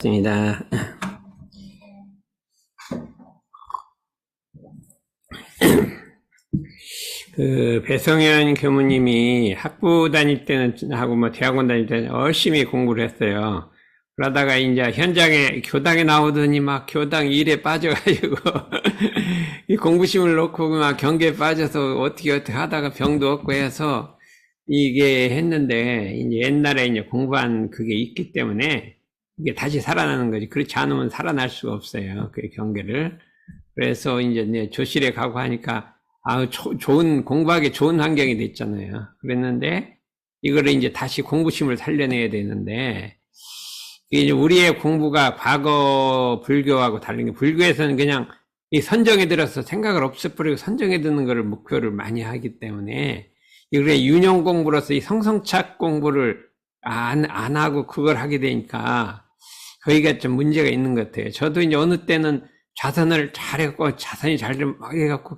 맞습니다. 배성현 교무님이 학부 다닐 때는 하고 대학원 다닐 때는 열심히 공부를 했어요. 그러다가 이제 현장에 교당에 나오더니 막 교당 일에 빠져가지고 이 공부심을 놓고 막 경계에 빠져서 어떻게 하다가 병도 없고 해서 이게 했는데, 이제 옛날에 이제 공부한 그게 있기 때문에 이게 다시 살아나는 거지. 그렇지 않으면 살아날 수가 없어요. 그 경계를. 그래서 이제 조실에 가고 하니까 좋은, 공부하기 좋은 환경이 됐잖아요. 그랬는데, 이거를 이제 다시 공부심을 살려내야 되는데, 이제 우리의 공부가 과거 불교하고 다른 게, 불교에서는 그냥 이 선정에 들어서 생각을 없애버리고 선정에 드는 거를 목표를 많이 하기 때문에, 이거를 유념 공부로서 이 성성착 공부를 안 하고 그걸 하게 되니까, 거기가 좀 문제가 있는 것 같아요. 저도 이제 어느 때는 좌선을 잘해갖고, 자선이 잘 좀 해갖고,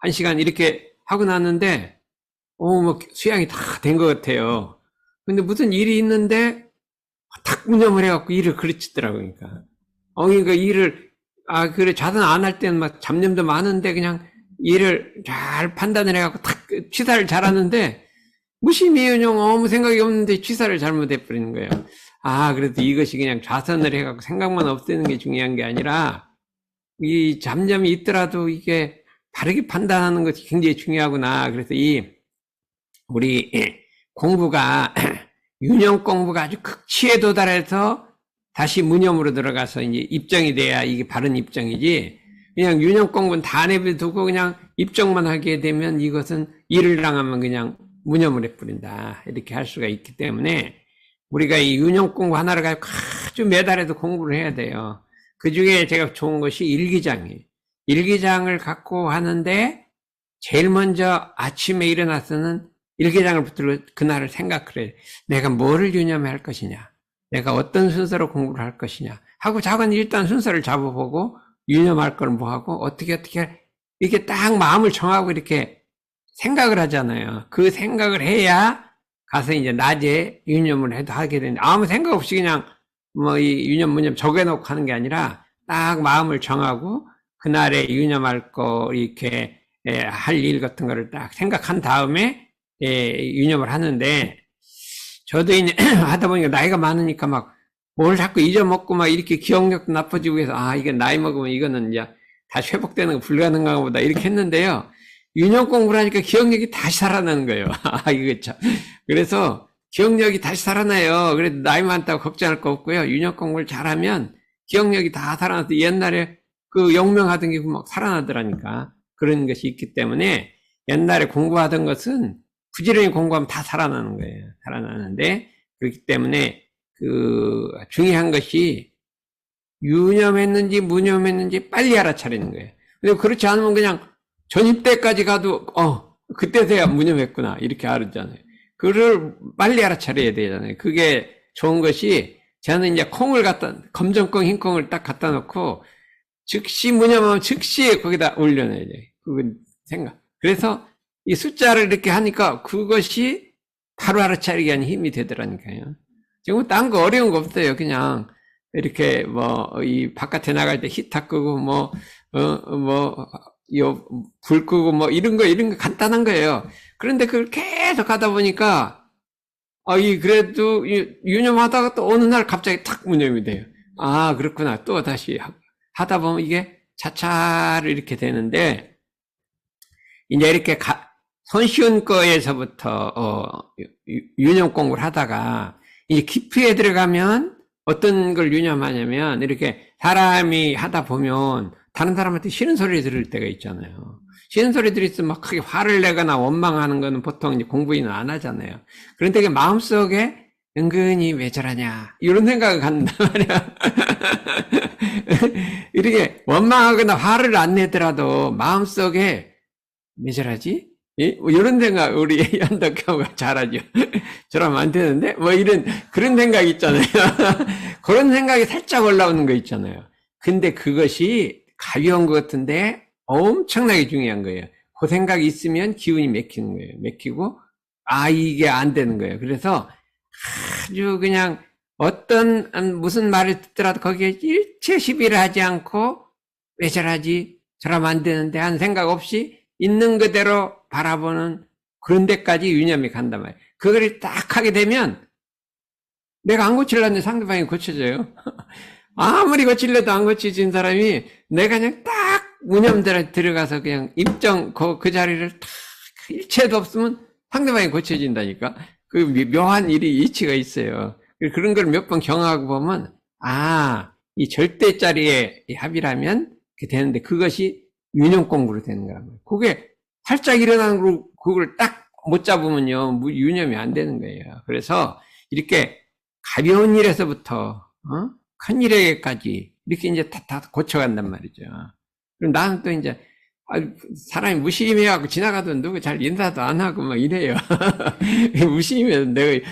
한 시간 이렇게 하고 났는데, 수양이 다 된 것 같아요. 근데 무슨 일이 있는데, 탁 무념을 해갖고 일을 그르치더라고요. 그러니까 일을, 그래, 좌선 안 할 때는 막 잡념도 많은데, 그냥 일을 잘 판단을 해갖고 탁 취사를 잘하는데, 무심이은영 아무 생각이 없는데 취사를 잘못해버리는 거예요. 그래도 이것이 그냥 좌선을 해갖고 생각만 없애는 게 중요한 게 아니라, 이 잡념이 있더라도 이게 바르게 판단하는 것이 굉장히 중요하구나. 그래서 우리 공부가, 유념 공부가 아주 극치에 도달해서 다시 무념으로 들어가서 이제 입정이 돼야 이게 바른 입정이지, 그냥 유념 공부는 다 내버려두고 그냥 입정만 하게 되면 이것은 일을 당하면 그냥 무념을 해버린다. 이렇게 할 수가 있기 때문에 우리가 이 유념 공부 하나를 가지고 아주 매달해서 공부를 해야 돼요. 그 중에 제가 좋은 것이 일기장이에요. 일기장을 갖고 하는데 제일 먼저 아침에 일어나서는 일기장을 붙들고 그날을 생각을 해요. 내가 뭐를 유념할 것이냐, 내가 어떤 순서로 공부를 할 것이냐 하고 작은 일단 순서를 잡아보고 유념할 걸 뭐하고 어떻게 이렇게 딱 마음을 정하고 이렇게 생각을 하잖아요. 그 생각을 해야 가서 이제 낮에 유념을 해도 하게 되는데, 아무 생각 없이 그냥 이 유념 무념 적어놓고 하는 게 아니라 딱 마음을 정하고 그날에 유념할 거 이렇게 할 일 같은 거를 딱 생각한 다음에 유념을 하는데, 저도 이제 하다 보니까 나이가 많으니까 막 뭘 자꾸 잊어먹고 막 이렇게 기억력도 나빠지고 해서 이게 나이 먹으면 이거는 이제 다시 회복되는 거 불가능한가 보다 이렇게 했는데요. 유념 공부를 하니까 기억력이 다시 살아나는 거예요. 이거 참. 그래서 기억력이 다시 살아나요. 그래도 나이 많다고 걱정할 거 없고요. 유념 공부를 잘하면 기억력이 다 살아나서 옛날에 그 영명하던 게 막 살아나더라니까. 그런 것이 있기 때문에 옛날에 공부하던 것은 부지런히 공부하면 다 살아나는 거예요. 살아나는데, 그렇기 때문에 중요한 것이 유념했는지 무념했는지 빨리 알아차리는 거예요. 근데 그렇지 않으면 그냥 전입 때까지 가도 그때서야 무념했구나 이렇게 알았잖아요. 그걸 빨리 알아차려야 되잖아요. 그게 좋은 것이, 저는 이제 검정콩 흰콩을 딱 갖다 놓고 즉시 무념하면 즉시 거기다 올려놔야 돼요. 그건 생각. 그래서 이 숫자를 이렇게 하니까 그것이 바로 알아차리게 하는 힘이 되더라니까요. 지금 딴 거 어려운 거 없어요. 그냥 이렇게 이 바깥에 나갈 때 히터 끄고 불 끄고 이런 거 간단한 거예요. 그런데 그걸 계속 하다 보니까 그래도 유념하다가 또 어느 날 갑자기 탁 무념이 돼요. 그렇구나. 또 다시 하다 보면 이게 차차를 이렇게 되는데, 이제 이렇게 손쉬운 거에서부터 유념 공부를 하다가 이제 깊이에 들어가면 어떤 걸 유념하냐면, 이렇게 사람이 하다 보면 다른 사람한테 싫은 소리 들을 때가 있잖아요. 싫은 소리 들으면 막 크게 화를 내거나 원망하는 거는 보통 이제 공부인은 안 하잖아요. 그런데 마음속에 은근히 왜 저러냐 이런 생각을 갖는단 말이야. 이렇게 원망하거나 화를 안 내더라도 마음속에 왜 저러지? 이런 생각, 우리 현덕형가 잘하죠. 저러면 안 되는데? 그런 생각 있잖아요. 그런 생각이 살짝 올라오는 거 있잖아요. 근데 그것이 가벼운 것 같은데 엄청나게 중요한 거예요. 그 생각이 있으면 기운이 맥히는 거예요. 맥히고, 이게 안 되는 거예요. 그래서 아주 그냥 어떤 무슨 말을 듣더라도 거기에 일체 시비를 하지 않고 왜 저러지 저러면 안 되는데 하는 생각 없이 있는 그대로 바라보는 그런 데까지 유념이 간단 말이에요. 그걸 딱 하게 되면 내가 안 고치려는데 상대방이 고쳐져요. 아무리 고치려도 안 고쳐진 사람이 내가 그냥 딱 무념대로 들어가서 그냥 입정 그 자리를 딱 일체도 없으면 상대방이 고쳐진다니까. 그 묘한 일이 이치가 있어요. 그런 걸 몇 번 경험하고 보면 이 절대짜리의 합이라면 되는데 그것이 유념 공부로 되는 거란 말이에요. 그게 살짝 일어나는 거 그걸 딱 못 잡으면요 유념이 안 되는 거예요. 그래서 이렇게 가벼운 일에서부터 큰 일에까지 이렇게 이제 다 고쳐간단 말이죠. 그럼 나는 또 이제 사람이 무심해갖고 지나가도 누구 잘 인사도 안 하고 막 이래요. 무심해서 내가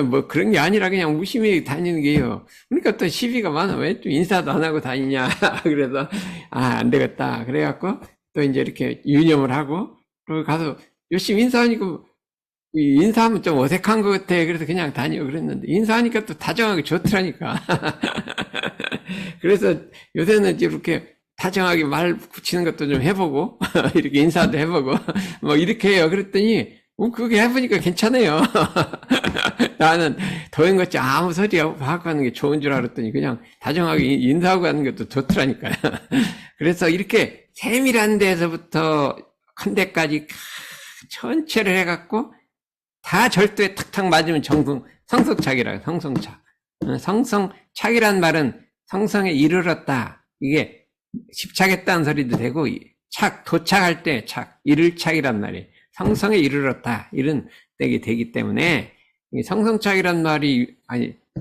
뭐 그런 게 아니라 그냥 무심히 다니는 게요. 그러니까 또 시비가 많아. 왜 또 인사도 안 하고 다니냐. 그래서 안 되겠다. 그래갖고 또 이제 이렇게 유념을 하고 그리고 가서 열심히 인사하니까 인사하면 좀 어색한 것 같아. 그래서 그냥 다니고 그랬는데 인사하니까 또 다정하게 좋더라니까. 그래서 요새는 이렇게 다정하게 말 붙이는 것도 좀 해보고 이렇게 인사도 해보고 뭐 이렇게 해요. 그랬더니 그게 해보니까 괜찮아요. 나는 도행같이 아무 소리 하고 하는 게 좋은 줄 알았더니 그냥 다정하게 인사하고 하는 것도 좋더라니까요. 그래서 이렇게 세밀한 데서부터 큰 데까지 전체를 해갖고 다 절도에 탁탁 맞으면 성성착이라고. 성성착. 성성착이란 말은 성성에 이르렀다. 이게 집착했다는 소리도 되고 도착할 때 이를 착이란 말이에요. 성성에 이르렀다. 이런 때가 되기 때문에 성성착이란 말이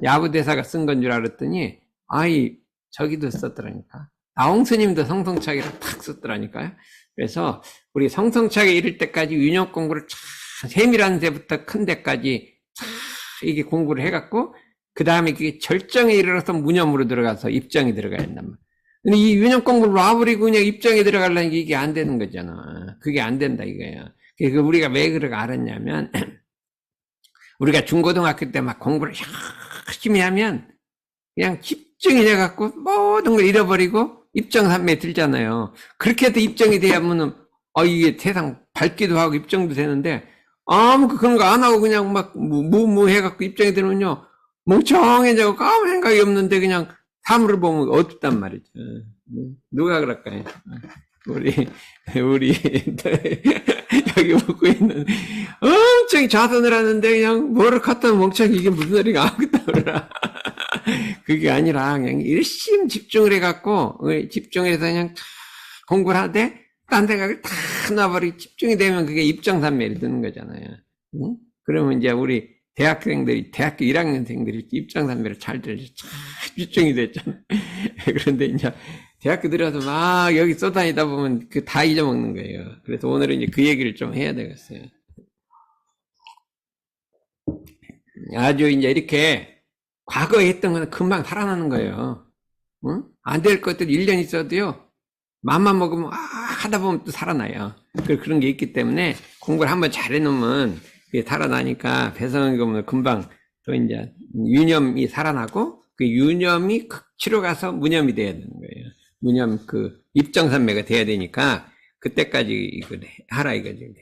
야부대사가 쓴 건 줄 알았더니 저기도 썼더라니까. 나홍스님도 성성착이라고 탁 썼더라니까요. 그래서 우리 성성착에 이를 때까지 유념 공부를 세밀한 데부터 큰 데까지 이게 공부를 해갖고 그 다음에 그게 절정에 이르러서 무념으로 들어가서 입정이 들어가야 된단 말이야. 근데 이 유념 공부를 놔버리고 그냥 입정에 들어가려는 게 이게 안 되는 거잖아. 그게 안 된다 이거예요. 그래서 우리가 왜 그렇게 알았냐면 우리가 중고등학교 때 막 공부를 열심히 하면 그냥 집중이 돼갖고 모든 걸 잃어버리고 입정산매에 들잖아요. 그렇게 해도 입정이 돼야면은 이게 세상 밝기도 하고 입정도 되는데 아무 그런 거 안 하고 그냥 막 무해갖고 입정이 되면요 멍청해지고 아무 생각이 없는데 그냥 사물을 보면 어둡단 말이죠. 누가 그럴까요? 우리 여기 먹고 있는 엄청 좌선을 하는데 그냥 뭐를 갖다 멍청이 이게 무슨 소리가 아무것도 몰라. 그게 아니라 그냥 열심히 집중을 해갖고 집중해서 그냥 공부를 하되 딴 생각을 다 놔버리고 집중이 되면 그게 입정산매를 드는 거잖아요. 응? 그러면 이제 우리 대학교 1학년생들이 입정산매를 잘 들어서 잘 집중이 됐잖아요. 그런데 이제 대학교 들어서 막 여기 쏘다니다 보면 그 다 잊어먹는 거예요. 그래서 오늘은 이제 그 얘기를 좀 해야 되겠어요. 아주 이제 이렇게 과거에 했던 거는 금방 살아나는 거예요. 응? 안 될 것들 1년 있어도요. 맘만 먹으면 하다 보면 또 살아나요. 그런 게 있기 때문에 공부를 한번 잘해놓으면 그게 살아나니까 배성이 보면 금방 또 이제 유념이 살아나고 그 유념이 극치로 가서 무념이 돼야 되는 거예요. 무념 입정산매가 돼야 되니까 그때까지 이걸 하라 이거지.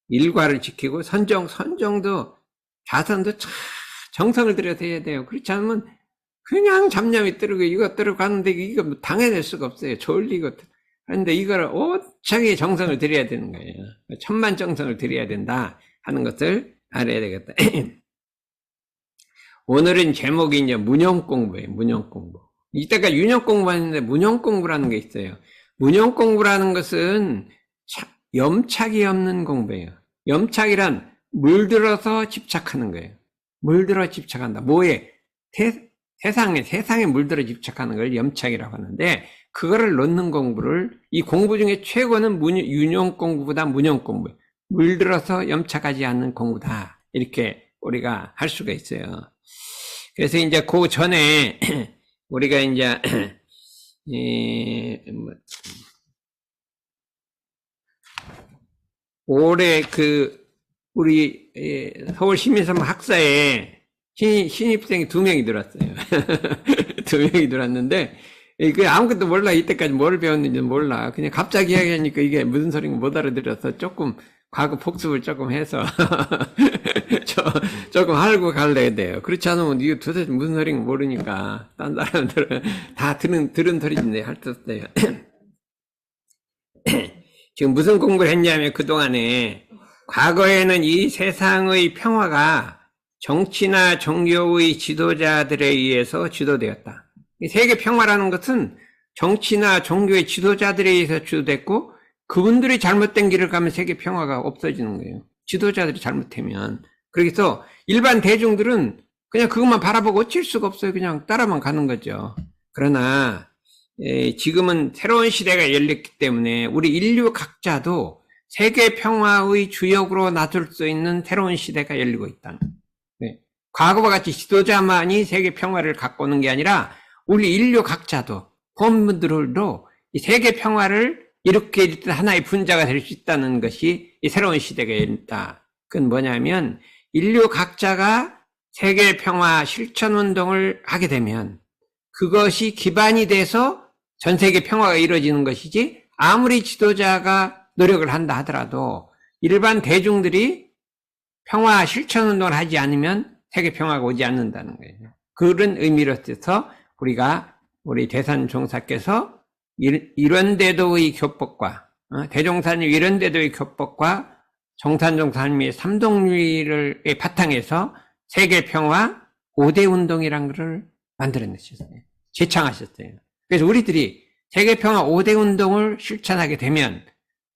일과를 지키고 선정도 자선도 참 정성을 들여서 해야 돼요. 그렇지 않으면 그냥 잡념이 뜨르고 이거 뜨르고 가는데 이거 당해낼 수가 없어요. 졸리고 그런데 이걸 오차게 정성을 들여야 되는 거예요. 천만 정성을 들여야 된다 하는 것을 알아야 되겠다. 오늘은 제목이 이제 무념 공부예요. 무념 공부. 이때까지 유념 공부하는데 무념 공부라는 게 있어요. 무념 공부라는 것은 염착이 없는 공부예요. 염착이란 물들어서 집착하는 거예요. 물들어 집착한다. 뭐에? 세상에 물들어 집착하는 걸 염착이라고 하는데 그거를 놓는 공부를 이 공부 중에 최고는 유념 공부보다 무념 공부. 물들어서 염착하지 않는 공부다. 이렇게 우리가 할 수가 있어요. 그래서 이제 그 전에 우리가 이제 올해 우리 서울 시민사무 학사에 신입생이 2명이 들었어요. 2명이 들었는데, 그 아무것도 몰라. 이때까지 뭘 배웠는지 몰라. 그냥 갑자기 이야기하니까 이게 무슨 소리인가 못 알아들어서 조금 과거 복습을 조금 해서 조금 알고 갈래야 돼요. 그렇지 않으면 이거 도대체 무슨 소리인가 모르니까 딴 사람들은 다 들은 소리인데 할 수 없어요. 지금 무슨 공부를 했냐면 그동안에 과거에는 이 세상의 평화가 정치나 종교의 지도자들에 의해서 주도되었다. 이 세계 평화라는 것은 정치나 종교의 지도자들에 의해서 주도됐고 그분들이 잘못된 길을 가면 세계 평화가 없어지는 거예요. 지도자들이 잘못하면. 그래서 일반 대중들은 그냥 그것만 바라보고 어쩔 수가 없어요. 그냥 따라만 가는 거죠. 그러나 지금은 새로운 시대가 열렸기 때문에 우리 인류 각자도 세계 평화의 주역으로 나설 수 있는 새로운 시대가 열리고 있다. 네. 과거와 같이 지도자만이 세계 평화를 갖고 오는 게 아니라 우리 인류 각자도 본분들도 이 세계 평화를 이렇게 하나의 분자가 될 수 있다는 것이 이 새로운 시대가 열린다. 그건 뭐냐면 인류 각자가 세계 평화 실천 운동을 하게 되면 그것이 기반이 돼서 전 세계 평화가 이루어지는 것이지 아무리 지도자가 노력을 한다 하더라도 일반 대중들이 평화 실천 운동을 하지 않으면 세계 평화가 오지 않는다는 거예요. 그런 의미로서 우리 대산종사께서 이런대도의 교법과 대종사님 이런대도의 교법과 정산종사님의 삼동주의를 바탕해서 세계 평화 5대 운동이란 것을 만들어내셨어요. 제창하셨어요. 그래서 우리들이 세계 평화 5대 운동을 실천하게 되면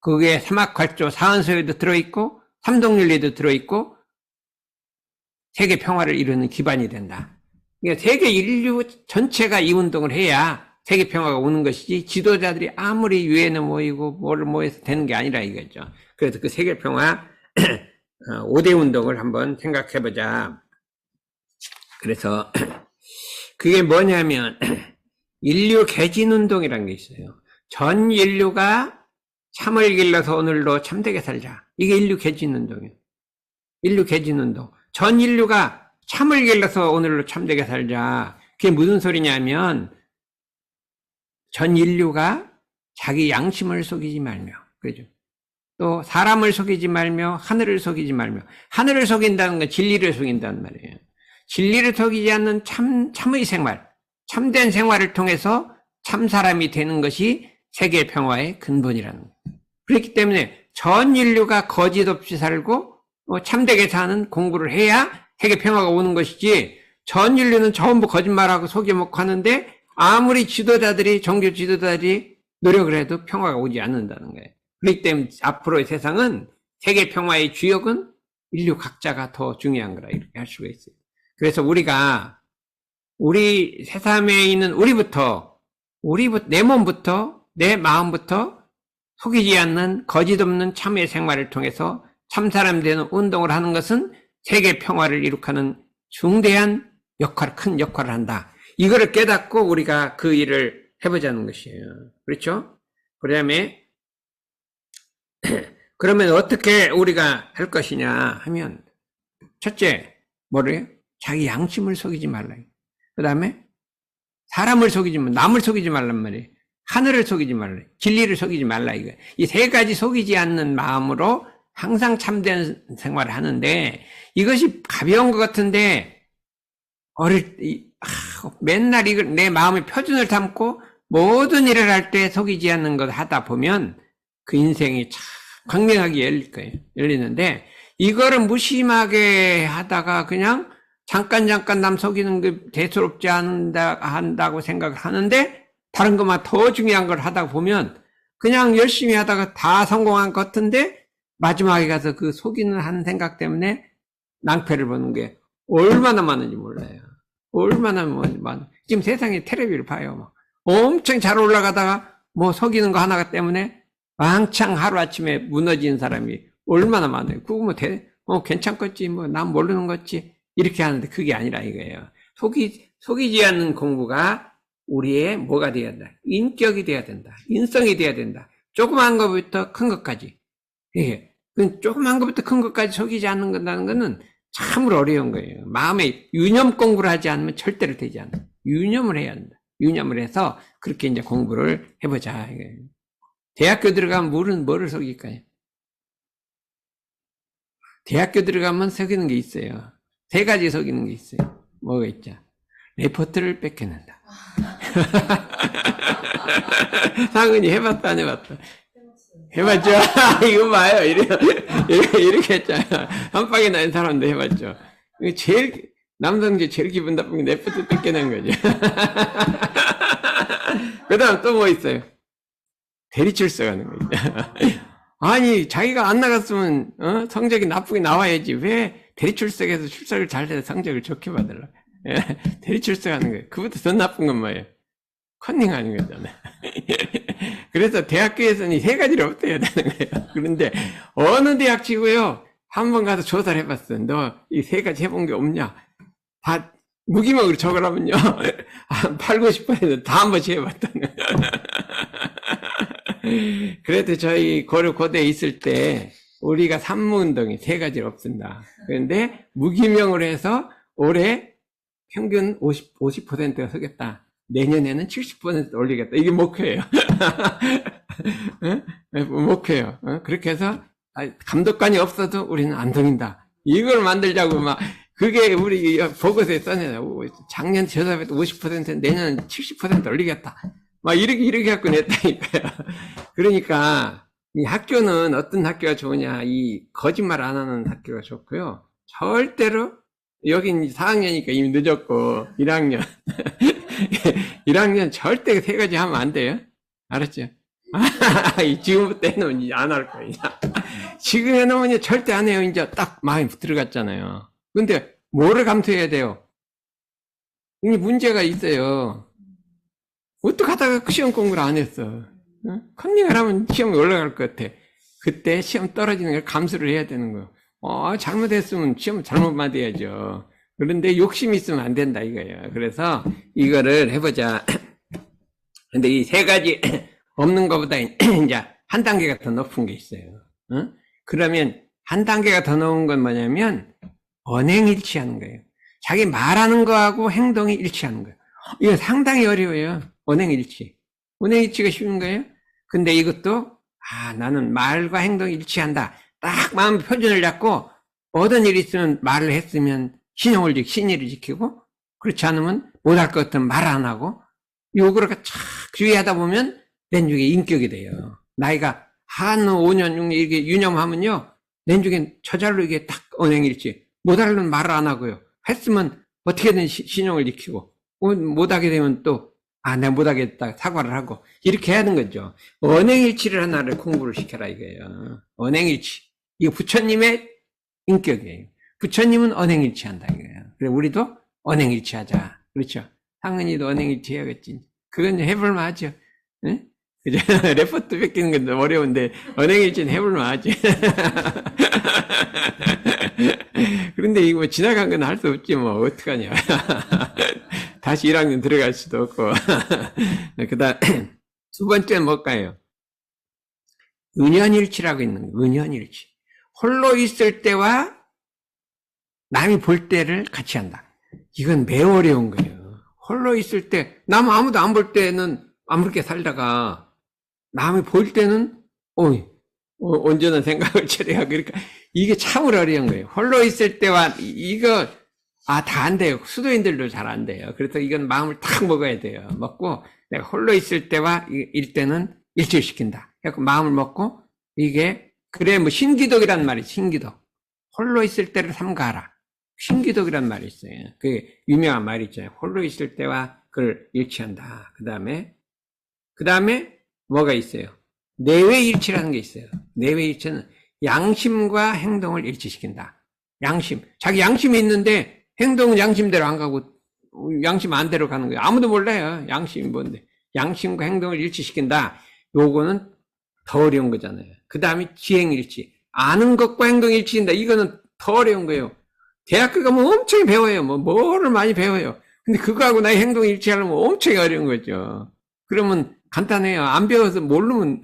그게 사막활조 사은서에도 들어있고 삼동윤리도 들어있고 세계 평화를 이루는 기반이 된다. 그러니까 세계 인류 전체가 이 운동을 해야 세계 평화가 오는 것이지 지도자들이 아무리 유엔에 모이고 뭐를 모여서 되는 게 아니라 이거죠. 그래서 그 세계 평화 5대 운동을 한번 생각해보자. 그래서 그게 뭐냐면 인류 개진운동이라는 게 있어요. 전 인류가 참을 길러서 오늘로 참되게 살자. 이게 인류 개진운동이에요. 인류 개진운동. 전 인류가 참을 길러서 오늘로 참되게 살자. 그게 무슨 소리냐면 전 인류가 자기 양심을 속이지 말며, 그죠? 또 사람을 속이지 말며 하늘을 속이지 말며. 하늘을 속인다는 건 진리를 속인다는 말이에요. 진리를 속이지 않는 참의 생활, 참된 생활을 통해서 참 사람이 되는 것이 세계 평화의 근본이라는 거예요. 그렇기 때문에 전 인류가 거짓 없이 살고 참되게 사는 공부를 해야 세계 평화가 오는 것이지 전 인류는 전부 거짓말하고 속여먹고 하는데 아무리 지도자들이 종교 지도자들이 노력을 해도 평화가 오지 않는다는 거예요. 그렇기 때문에 앞으로의 세상은 세계 평화의 주역은 인류 각자가 더 중요한 거라 이렇게 할 수가 있어요. 그래서 우리 세상에 있는 우리부터 내 몸부터 내 마음부터 속이지 않는 거짓 없는 참의 생활을 통해서 참사람 되는 운동을 하는 것은 세계 평화를 이룩하는 중대한 큰 역할을 한다. 이거를 깨닫고 우리가 그 일을 해보자는 것이에요. 그렇죠? 그러면 어떻게 우리가 할 것이냐 하면 첫째, 뭐래요? 자기 양심을 속이지 말라. 그 다음에 사람을 속이지 말라. 남을 속이지 말란 말이에요. 하늘을 속이지 말라. 진리를 속이지 말라. 이거. 이 세 가지 속이지 않는 마음으로 항상 참된 생활을 하는데 이것이 가벼운 것 같은데 맨날 이걸 내 마음의 표준을 담고 모든 일을 할 때 속이지 않는 것 하다 보면 그 인생이 참 광명하게 열릴 거예요. 열리는데 이거를 무심하게 하다가 그냥 잠깐 남 속이는 게 대수롭지 한다고 생각을 하는데 다른 것만 더 중요한 걸 하다 보면 그냥 열심히 하다가 다 성공한 것 같은데 마지막에 가서 그 속이는 한 생각 때문에 낭패를 보는 게 얼마나 많은지 몰라요. 얼마나 많아. 지금 세상에 텔레비를 봐요. 막 엄청 잘 올라가다가 뭐 속이는 거 하나 때문에 왕창 하루아침에 무너지는 사람이 얼마나 많아요. 그거 괜찮겠지. 난 모르는 거지. 이렇게 하는데 그게 아니라 이거예요. 속이지 않는 공부가 우리의 뭐가 되어야 된다. 인격이 되어야 된다. 인성이 되어야 된다. 조그만 것부터 큰 것까지. 예. 조그만 것부터 큰 것까지 속이지 않는다는 것은 참으로 어려운 거예요. 마음에 유념 공부를 하지 않으면 절대로 되지 않아요. 유념을 해야 한다. 유념을 해서 그렇게 이제 공부를 해보자. 이거예요. 대학교 들어가면 뭐를 속일까요? 대학교 들어가면 속이는 게 있어요. 세 가지 속이는 게 있어요. 뭐가 있죠? 레포트를 뺏겨낸다. 상은이 해봤다, 안 해봤다? 해봤죠? 이거 봐요. 이렇게 했잖아요. 한 방에 난 사람도 해봤죠. 남성들 제일 기분 나쁜 게 레포트 뺏겨낸 거죠. 그 다음 또 뭐 있어요? 대리출석 하는 거죠. 아니, 자기가 안 나갔으면, 성적이 나쁘게 나와야지. 왜 대리출석에서 출석을 잘 해서 성적을 좋게 받으려? 대리출석 하는 거예요. 그것도 더 나쁜 건 뭐예요? 컨닝 하는 거잖아요. 그래서 대학교에서는 이 세 가지를 없애야 되는 거예요. 그런데 어느 대학 치고요, 한 번 가서 조사를 해봤어. 너 이 세 가지 해본 게 없냐? 다 무기명으로 적으라면요. 한 8, 90%다 한 번씩 해봤다는 거예요. 그래도 저희 고려고대에 있을 때 우리가 산무운동이 세 가지를 없앤다. 그런데 무기명으로 해서 올해 평균 50%가 서겠다. 내년에는 70% 올리겠다. 이게 목표예요. 목표예요. 그렇게 해서 감독관이 없어도 우리는 안 동인다. 이걸 만들자고 막 그게 우리 보고서에 써내요. 작년 조사에도 50%, 내년은 70% 올리겠다. 막 이렇게 갖고 냈다니까요. 그러니까 이 학교는 어떤 학교가 좋으냐, 이 거짓말 안 하는 학교가 좋고요. 절대로 여긴 4학년이니까 이미 늦었고 1학년 1학년 절대 세 가지 하면 안 돼요. 알았죠? 지금부터 해놓으면 이제 안 할 거예요. 지금 해놓으면 절대 안 해요. 이제 딱 마음이 들어갔잖아요. 근데 뭐를 감수해야 돼요? 이 문제가 있어요. 어떡하다가 시험 공부를 안 했어. 컨닝을 하면 시험이 올라갈 것 같아. 그때 시험 떨어지는 걸 감수를 해야 되는 거예요. 잘못했으면 시험 잘못 맞아야죠. 그런데 욕심이 있으면 안 된다 이거예요. 그래서 이거를 해보자. 근데 이 세 가지 없는 것보다 이제 한 단계가 더 높은 게 있어요. 그러면 한 단계가 더 높은 건 뭐냐면 언행일치하는 거예요. 자기 말하는 거하고 행동이 일치하는 거예요. 이거 상당히 어려워요. 언행일치. 언행일치가 쉬운 거예요. 근데 이것도 나는 말과 행동이 일치한다. 딱 마음 표준을 잡고 어떤 일이 있으면 말을 했으면 신의를 지키고 그렇지 않으면 못할 것 같으면 말 안 하고 요거를 착 주의하다 보면 내중에 인격이 돼요. 나이가 한 5년, 6년 이렇게 유념하면요. 내중에 저절로 이게 딱 언행일치. 못하려면 말을 안 하고요. 했으면 어떻게든 신용을 지키고 못하게 되면 또 내가 못하겠다 사과를 하고 이렇게 해야 하는 거죠. 언행일치를 하나를 공부를 시켜라 이거예요. 언행일치. 이거 부처님의 인격이에요. 부처님은 언행일치한다 이거예요. 그래 우리도 언행일치하자. 그렇죠. 상은이도 언행일치 해야겠지. 그건 해볼만 하죠. 응? 그죠? 레포트 뺏기는 건 어려운데 언행일치는 해볼만 하지. 그런데 이거 지나간 건 할 수 없지 뭐 어떡하냐. 다시 1학년 들어갈 수도 없고. 그 다음 두 번째는 뭘까요? 은연일치라고 있는 거예요. 은연일치. 홀로 있을 때와 남이 볼 때를 같이 한다. 이건 매우 어려운 거예요. 홀로 있을 때, 남 아무도 안 볼 때는 아무렇게 살다가 남이 볼 때는 온전한 생각을 처리하고 그러니까 이게 참으로 어려운 거예요. 홀로 있을 때와 이거 다 안 돼요. 수도인들도 잘 안 돼요. 그래서 이건 마음을 탁 먹어야 돼요. 먹고 내가 홀로 있을 때와 일 때는 일치시킨다. 그래서 마음을 먹고 이게 그래 뭐 신기독이란 말이 신기독. 홀로 있을 때를 삼가하라. 신기독이란 말이 있어요. 그 유명한 말이 있잖아요. 홀로 있을 때와 그걸 일치한다. 그 다음에 뭐가 있어요? 내외일치라는 게 있어요. 내외일치는 양심과 행동을 일치시킨다. 양심. 자기 양심이 있는데 행동은 양심대로 안 가고 양심 안대로 가는 거예요. 아무도 몰라요. 양심이 뭔데. 양심과 행동을 일치시킨다. 요거는 더 어려운 거잖아요. 그 다음에 지행일치. 아는 것과 행동이 일치한다. 이거는 더 어려운 거예요. 대학교 가면 엄청 배워요. 뭐를 많이 배워요. 근데 그거하고 나의 행동이 일치하려면 엄청 어려운 거죠. 그러면 간단해요. 안 배워서 모르면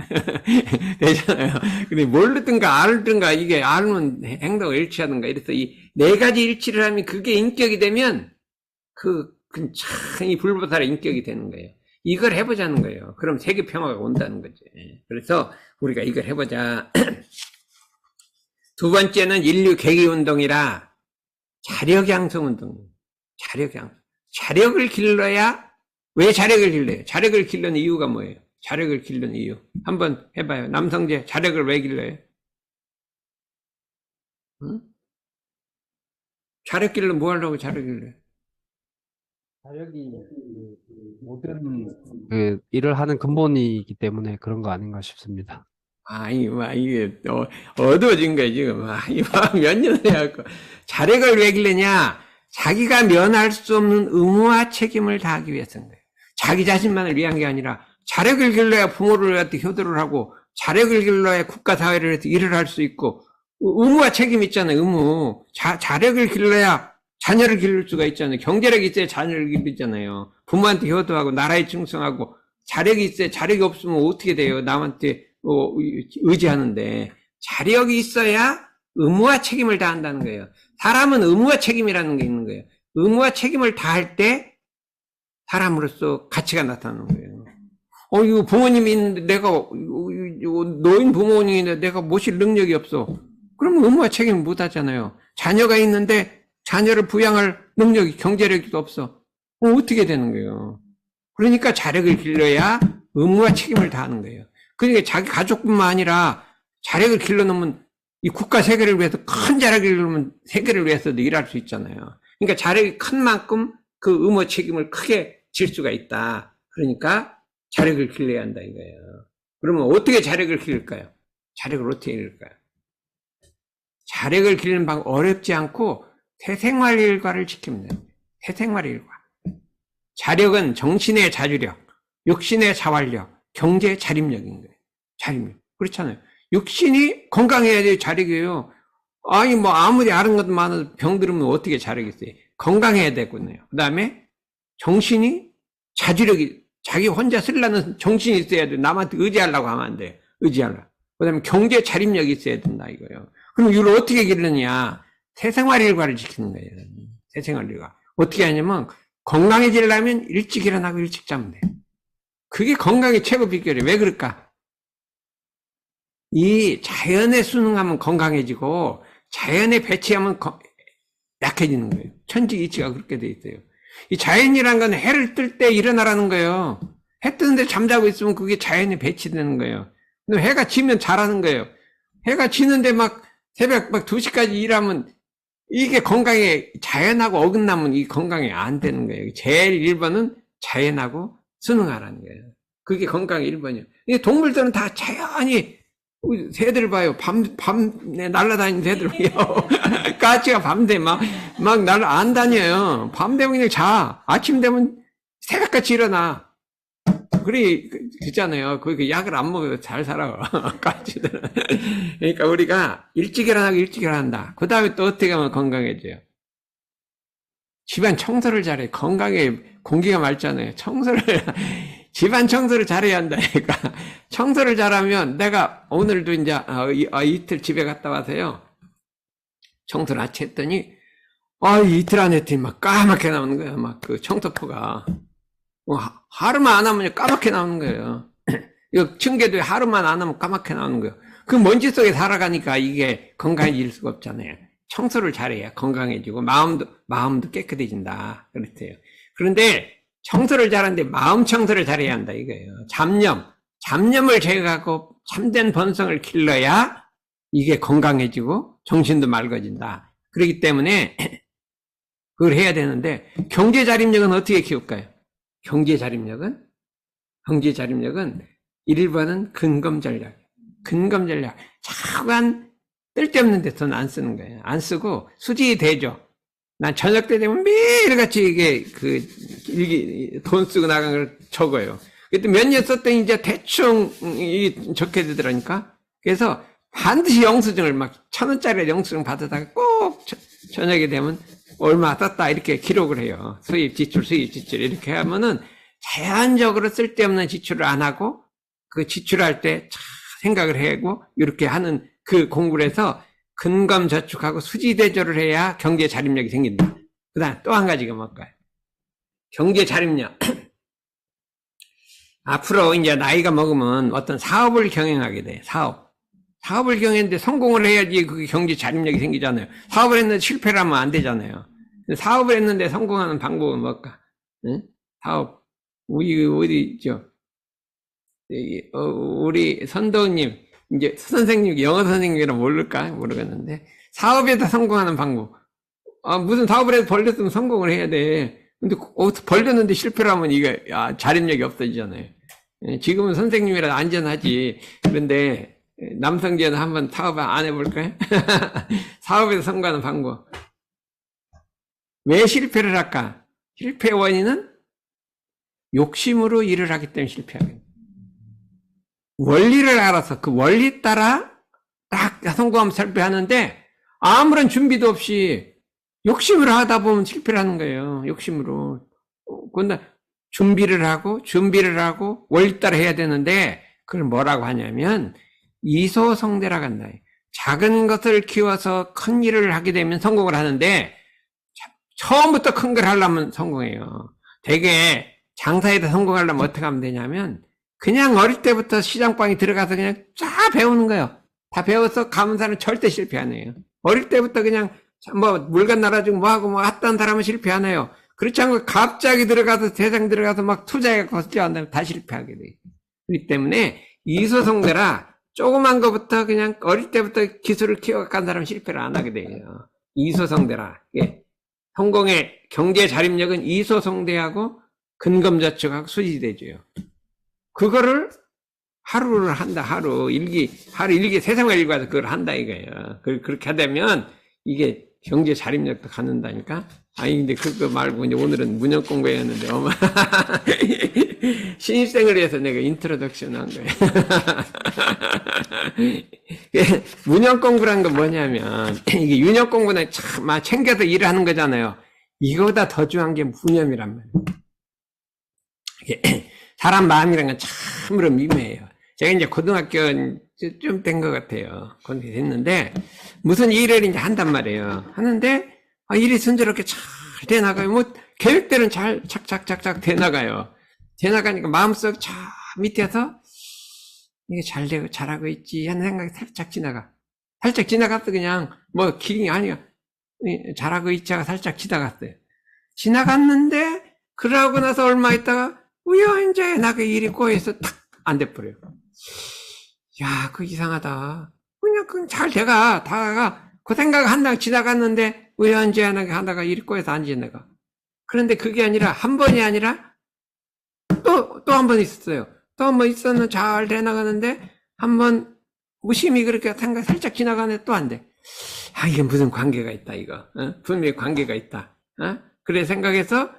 되잖아요. 근데 모르든가 알든가 이게 알면 행동을 일치하든가 이래서 이 네 가지 일치를 하면 그게 인격이 되면 참 이 불보살의 인격이 되는 거예요. 이걸 해보자는 거예요. 그럼 세계 평화가 온다는 거죠. 그래서 우리가 이걸 해보자. 두 번째는 인류 계기운동이라 자력양성운동. 자력을 길러야, 왜 자력을 길러요? 자력을 길르는 이유가 뭐예요? 자력을 길르는 이유. 한번 해봐요. 남성재, 자력을 왜 길러요? 응? 자력 길러 뭐 하려고 자력 길러요? 자력이 모든 일을 하는 근본이기 때문에 그런 거 아닌가 싶습니다. 이게 어두워진 거야, 지금. 몇 년을 해갖고. 자력을 왜 길르냐? 자기가 면할 수 없는 의무와 책임을 다하기 위해서인 거예요. 자기 자신만을 위한 게 아니라, 자력을 길러야 부모를 위해 효도를 하고, 자력을 길러야 국가 사회를 위해서 일을 할 수 있고, 의무와 책임 있잖아요, 의무. 자력을 길러야 자녀를 기를 수가 있잖아요. 경제력이 있어야 자녀를 기르잖아요. 부모한테 효도하고, 나라에 충성하고, 자력이 있어야, 자력이 없으면 어떻게 돼요? 남한테 의지하는데. 자력이 있어야 의무와 책임을 다한다는 거예요. 사람은 의무와 책임이라는 게 있는 거예요. 의무와 책임을 다할 때 사람으로서 가치가 나타나는 거예요. 이거 부모님이 있는데 내가 노인 부모님인데 내가 모실 능력이 없어. 그러면 의무와 책임을 못 하잖아요. 자녀가 있는데 자녀를 부양할 능력이 경제력이 없어. 어떻게 되는 거예요? 그러니까 자력을 길러야 의무와 책임을 다하는 거예요. 그러니까 자기 가족뿐만 아니라 자력을 길러놓으면 이 국가 세계를 위해서 큰 자력을 길러놓으면 세계를 위해서도 일할 수 있잖아요. 그러니까 자력이 큰 만큼 그 의무 책임을 크게 질 수가 있다. 그러니까 자력을 길러야 한다 이거예요. 그러면 어떻게 자력을 기를까요? 자력을 어떻게 기를까요? 자력을 기르는 방법 어렵지 않고 새생활 일과를 지키면 돼요. 새생활 일과. 자력은 정신의 자주력, 육신의 자활력, 경제의 자립력인 거예요. 자립력. 그렇잖아요. 육신이 건강해야지 자력이에요. 아무리 아는 것도 많아도 병 들으면 어떻게 자력이 있어요? 건강해야 되거든요. 그 다음에 정신이 자주력이, 자기 혼자 쓰려는 정신이 있어야 돼. 남한테 의지하려고 하면 안 돼요. 의지하려고. 그 다음에 경제 자립력이 있어야 된다 이거예요. 그럼 이걸 어떻게 기르느냐? 새생활 일과를 지키는 거예요. 새생활 일과. 어떻게 하냐면 건강해지려면 일찍 일어나고 일찍 자면 돼요. 그게 건강의 최고 비결이에요. 왜 그럴까? 이 자연에 순응하면 건강해지고 자연에 배치하면 약해지는 거예요. 천지 이치가 그렇게 돼 있어요. 이 자연이란 건 해를 뜰 때 일어나라는 거예요. 해 뜨는데 잠자고 있으면 그게 자연에 배치되는 거예요. 근데 해가 지면 자라는 거예요. 해가 지는데 새벽 2시까지 일하면 이게 건강에 자연하고 어긋나면 이 건강에 안 되는 거예요. 제일 1번은 자연하고 순응하라는 거예요. 그게 건강의 1번이에요. 동물들은 다 자연히 새들 봐요. 밤에 날아다니는 새들 봐요. 까치가 밤 되면 막 안 다녀요. 밤 되면 그냥 자. 아침 되면 새벽같이 일어나. 그잖아요. 그 약을 안 먹어도 잘 살아. 까치들은. 그러니까 우리가 일찍 일어나고 일찍 일어난다. 그 다음에 또 어떻게 하면 건강해져요? 집안 청소를 잘해. 건강에 공기가 맑잖아요. 집안 청소를 잘해야 한다. 그러니까 청소를 잘하면 내가 오늘도 이제 이틀 집에 갔다 와서요. 청소를 아치 했더니 이틀 안 했더니 막 까맣게 나오는 거예요. 막 그 청소포가. 하루만 안 하면 까맣게 나오는 거예요. 이거 층계도 하루만 안 하면 까맣게 나오는 거예요. 그 먼지 속에 살아가니까 이게 건강해질 수가 없잖아요. 청소를 잘해야 건강해지고 마음도 깨끗해진다. 그렇대요. 그런데 청소를 잘하는데 마음 청소를 잘해야 한다 이거예요. 잡념을 제거하고 참된 본성을 길러야 이게 건강해지고 정신도 맑아진다. 그렇기 때문에 그걸 해야 되는데 경제 자립력은 어떻게 키울까요? 경제 자립력은 1번은 근검 전략. 자관 쓸데없는 데 돈 안 쓰는 거예요. 안 쓰고 수지 대조. 난 저녁 때 되면 매일같이 이게 돈 쓰고 나간 걸 적어요. 그때 몇 년 썼더니 이제 대충 적게 되더라니까. 그래서 반드시 영수증을 1,000원짜리 영수증 받아다가 꼭 저녁에 되면 얼마 썼다 이렇게 기록을 해요. 수입 지출 이렇게 하면은 자연적으로 쓸데없는 지출을 안 하고 그 지출할 때 생각을 하고 이렇게 하는 그 공부를 해서 근검저축하고 수지대조를 해야 경제 자립력이 생긴다. 그다음 또 한 가지가 뭘까요? 경제 자립력. 앞으로 이제 나이가 먹으면 어떤 사업을 경영하게 돼. 사업을 경영했는데 성공을 해야지 그게 경제 자립력이 생기잖아요. 사업을 했는데 실패를 하면 안 되잖아요. 사업을 했는데 성공하는 방법은 뭘까? 응? 사업. 우리 선도님, 이제 선생님, 영어 선생님이라 모를까? 모르겠는데, 사업에다 성공하는 방법. 무슨 사업을 해서 벌렸으면 성공을 해야 돼. 근데, 벌렸는데 실패를 하면 이게, 자립력이 없어지잖아요. 지금은 선생님이라 안전하지. 그런데, 남성계는 한번 사업 안 해볼까요? 사업에서 성공하는 방법. 왜 실패를 할까? 실패 원인은 욕심으로 일을 하기 때문에 실패하게 돼. 원리를 알아서 그 원리 따라 딱 성공하면 실패하는데 아무런 준비도 없이 욕심으로 하다 보면 실패를 하는 거예요. 욕심으로. 근데 준비를 하고 원리 따라 해야 되는데 그걸 뭐라고 하냐면 이소성대라고 한다. 작은 것을 키워서 큰 일을 하게 되면 성공을 하는데 처음부터 큰 걸 하려면 성공해요. 되게 장사에다 성공하려면 어떻게 하면 되냐면 그냥 어릴 때부터 시장방에 들어가서 그냥 쫙 배우는 거예요. 다 배워서 가면 사람은 절대 실패 안 해요. 어릴 때부터 그냥 뭐 물건 날아주고 뭐하고 뭐 했던 사람은 실패 안 해요. 그렇지 않고 갑자기 들어가서 세상 들어가서 막 투자해갖고 한다면 다 실패하게 돼요. 그렇기 때문에 이소성대라 조그만 거부터 그냥 어릴 때부터 기술을 키워간 사람은 실패를 안 하게 돼요. 이소성대라. 예. 성공의 경제 자립력은 이소성대하고 근검저축하고 수지대조요. 그거를 하루를 한다. 하루 일기 세상을 읽어서 그걸 한다 이거예요. 그렇게 하다면 이게 경제 자립력도 갖는다니까. 근데 그거 말고 이제 오늘은 문형 공부했는데 어마 신입생을 위해서 내가 인트로덕션 한 거예요. 문형 공부란 건 뭐냐면 이게 윤형 공부는 참 챙겨서 일을 하는 거잖아요. 이거보다 더 중요한 게 무념이란 말이에요. 사람 마음이란 건 참으로 미묘해요. 제가 이제 고등학교 좀 된 것 같아요. 그렇게 됐는데 무슨 일을 이제 한단 말이에요. 하는데 일이 순조롭게 잘 돼나가요. 뭐 계획대로는 잘 착착착착 돼나가요. 돼나가니까 마음속 저 밑에서 이게 잘 되고 잘하고 있지 하는 생각이 살짝 지나가. 살짝 지나갔어. 그냥 뭐 기능이 아니야. 잘하고 있지가 살짝 지나갔어요. 지나갔는데 그러고 나서 얼마 있다가 우연히 나그 일이 꼬여서 탁 안 돼버려요. 야, 그거 이상하다. 그냥 잘 다가가 그 생각 한당 지나갔는데 우연히 하다가 일이 꼬여서 안 지나가. 그런데 그게 아니라 한 번이 아니라 또 한 번 있었어요. 또 한 번 있었는데 잘 돼나가는데 한 번 무심히 그렇게 생각 살짝 지나가는데 또 안 돼. 이게 무슨 관계가 있다 이거. 분명히 관계가 있다. 그래 생각해서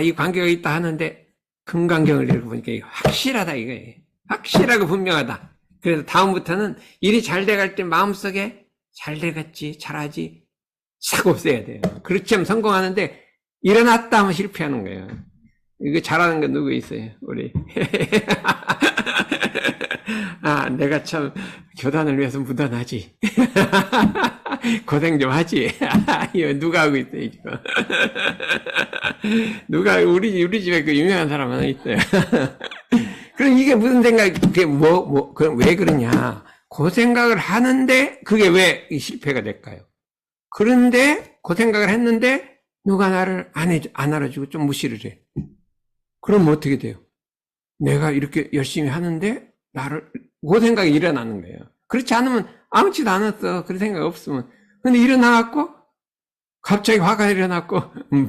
이 관계가 있다 하는데 금강경을 읽어보니까 이거 확실하다 이거예요. 확실하고 분명하다. 그래서 다음부터는 일이 잘 돼갈 때 마음속에 잘 되겠지, 잘하지 싹 없애야 돼요. 그렇지 않으면 성공하는데 일어났다 하면 실패하는 거예요. 이거 잘하는 거 누구 있어요? 우리 내가 참 교단을 위해서 묻어나지. 고생 좀 하지. 이거 누가 하고 있어요, 지금. 누가, 우리 집에 그 유명한 사람 하나 있어요. 그럼 이게 무슨 생각, 그게 그럼 왜 그러냐. 그 생각을 하는데, 그게 왜 실패가 될까요? 그런데, 그 생각을 했는데, 누가 나를 안 알아주고 좀 무시를 해. 그럼 어떻게 돼요? 내가 이렇게 열심히 하는데, 그 생각이 일어나는 거예요. 그렇지 않으면 아무렇지도 않았어. 그런 생각 없으면. 근데 일어나갖고, 갑자기 화가 일어났고,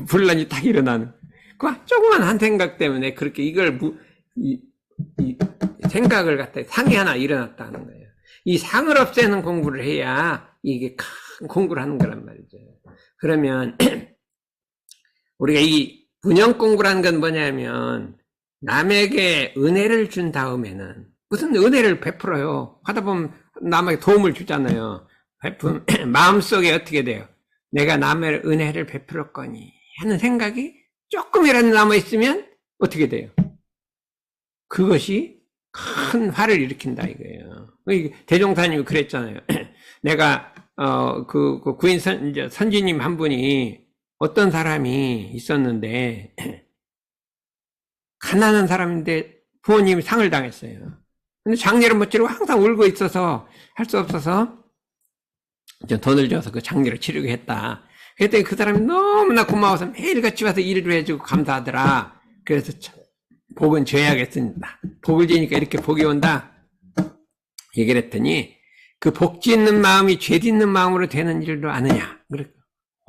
분란이 딱 일어나는. 그 조그만 한 생각 때문에 그렇게 이걸, 이 생각을 갖다 상이 하나 일어났다는 거예요. 이 상을 없애는 공부를 해야 이게 큰 공부를 하는 거란 말이죠. 그러면, 우리가 이 분영 공부라는 건 뭐냐면, 남에게 은혜를 준 다음에는, 무슨 은혜를 베풀어요. 하다 보면 남에게 도움을 주잖아요. 마음속에 어떻게 돼요? 내가 남의 은혜를 베풀었거니 하는 생각이 조금이라도 남아있으면 어떻게 돼요? 그것이 큰 화를 일으킨다 이거예요. 대종사님이 그랬잖아요. 내가 구인 선지님 한 분이 어떤 사람이 있었는데 가난한 사람인데 부모님이 상을 당했어요. 근데 장례를 못 치르고 항상 울고 있어서 할 수 없어서 돈을 줘서 그 장례를 치르게 했다. 그랬더니 그 사람이 너무나 고마워서 매일같이 와서 일을 해주고 감사하더라. 그래서 복은 줘야겠습니다. 복을 지니까 이렇게 복이 온다. 얘기를 했더니 그 복 짓는 마음이 죄 짓는 마음으로 되는 일도 아느냐.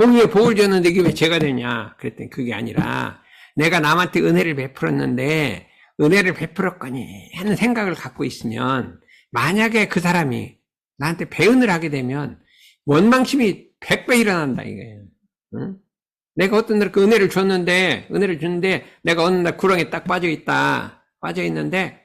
홍의에 복을 줬는데 이게 왜 죄가 되냐. 그랬더니 그게 아니라 내가 남한테 은혜를 베풀었는데 은혜를 베풀었거니 하는 생각을 갖고 있으면 만약에 그 사람이 나한테 배은을 하게 되면 원망심이 100배 일어난다 이거예요. 응? 내가 어떤 날 그 은혜를 줬는데 내가 어느 날 구렁에 딱 빠져 있는데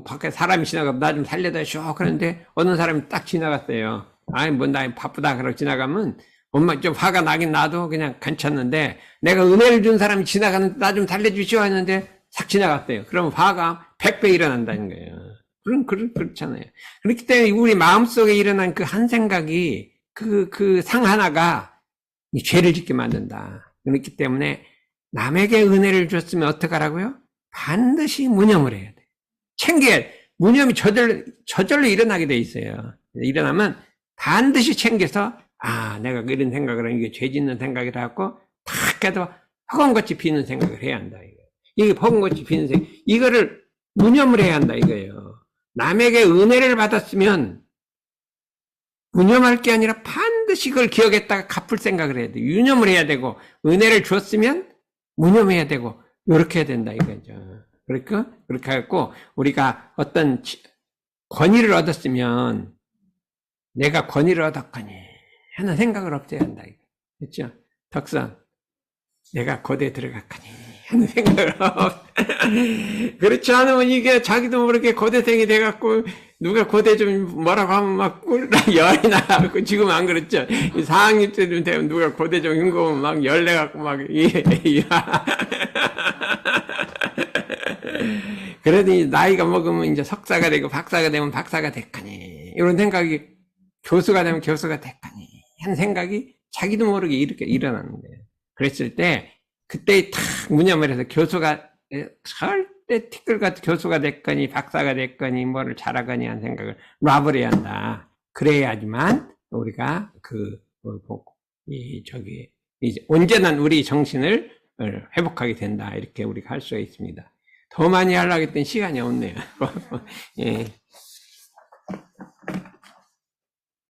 밖에 사람이 지나가면 나 좀 살려다 쇼 그러는데 어느 사람이 딱 지나갔어요. 아이 뭐 나 바쁘다 그러고 지나가면 엄마 좀 화가 나긴 나도 그냥 괜찮는데 내가 은혜를 준 사람이 지나가는데 나 좀 살려주시오 했는데 싹 지나갔대요. 그러면 화가 100배 일어난다는 거예요. 그렇잖아요. 그렇기 때문에 우리 마음속에 일어난 그 한 생각이 그 상 하나가 이 죄를 짓게 만든다. 그렇기 때문에 남에게 은혜를 줬으면 어떡하라고요? 반드시 무념을 해야 돼. 무념이 저절로 일어나게 돼 있어요. 일어나면 반드시 챙겨서 내가 이런 생각을 하는 게 죄 짓는 생각이라 갖고 탁 해도 허공같이 비는 생각을 해야 한다. 이게 허공같이 비는 생각. 이거를 무념을 해야 한다 이거예요. 남에게 은혜를 받았으면 무념할 게 아니라 반드시 그걸 기억했다가 갚을 생각을 해야 돼. 유념을 해야 되고 은혜를 줬으면 무념해야 되고 이렇게 해야 된다 이거죠. 그렇게 해갖고 우리가 어떤 권위를 얻었으면 내가 권위를 얻었거니 하는 생각을 없애야 한다. 그렇죠? 덕선 내가 고대 들어갔거니 하는 생각을 그렇지 않으면 이게 자기도 모르게 고대생이 돼갖고 누가 고대 좀 뭐라고 하면 막 열이 나고 지금 안 그렇죠? 4학년 때쯤 되면 누가 고대 좀 흉고면 막 열내갖고 막 그러더니 나이가 먹으면 이제 석사가 되고 박사가 되면 박사가 됐거니 이런 생각이 교수가 되면 교수가 됐거니 하는 생각이 자기도 모르게 이렇게 일어나는 거예요. 그랬을 때 그때 탁 무념을 해서 교수가 절대 티끌같이 교수가 됐거니 박사가 됐거니 뭐를 잘하거니 하는 생각을 놔버려야 한다. 그래야지만 우리가 이제 온전한 우리 정신을 회복하게 된다. 이렇게 우리가 할 수가 있습니다. 더 많이 하려고 했더니 시간이 없네요. 예.